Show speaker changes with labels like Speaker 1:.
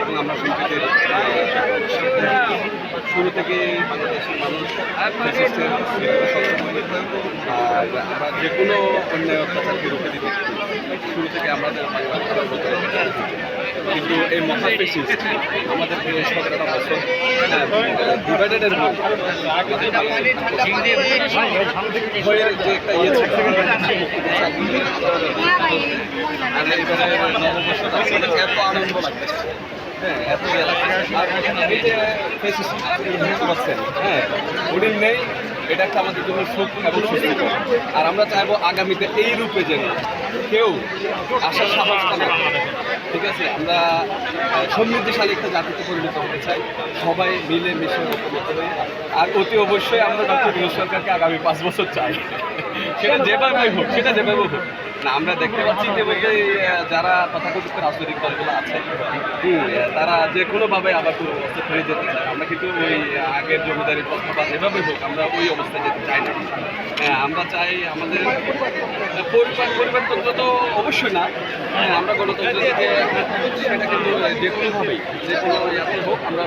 Speaker 1: এবং আমরা সংকেতের শুরু থেকে বাংলাদেশের মানুষ ফ্যাসিস্টের বিরুদ্ধে সবসময় আর আমরা যে কোনো অন্যায় অত্যাচারকে রুখে দিতে শুরু থেকে আমাদের কিন্তু এই মহা ফ্যাসিস্ট আমাদেরকে 17টা বছর ডিভাইডেডের ভয়ের যে একটা ইয়ে আর এবারে নববর্ষটা এত আনন্দ লাগতেছে। হ্যাঁ, এত পাচ্ছেন হ্যাঁ ওদিন নেই, এটা একটা আমাদের জন্য সুখ এবং সুস্থিকর। আর আমরা চাইবো আগামীতে এই রূপে যেন কেউ আসার সাহস না, ঠিক আছে? আমরা সমৃদ্ধিশালী একটা জাতিতে পরিণত হতে চাই, সবাই মিলে মিশে ঐক্যবদ্ধ হয়ে। আর অতি অবশ্যই আমরা ডক্টর বিনোদ সরকারকে আগামী 5 বছর চাই, সেটা যেভাবে হোক, সেটা যেভাবে হোক না। আমরা দেখতে পাচ্ছি যে যারা তথাকথিত রাজনৈতিক দলগুলো আছে তারা যে কোনোভাবে আবার কোনো অবস্থা ফিরে যেতে চায়। আমরা কিন্তু ওই আগের জমিদারি প্রথা বা যেভাবে হোক আমরা ওই অবস্থায় যেতে চাই না। আমরা চাই আমাদের পরিবারতন্ত্র তো অবশ্যই না, আমরা গণতন্ত্র থেকে সেটা কিন্তু যে কোনোভাবেই যে কোনো ইয়াতে হোক আমরা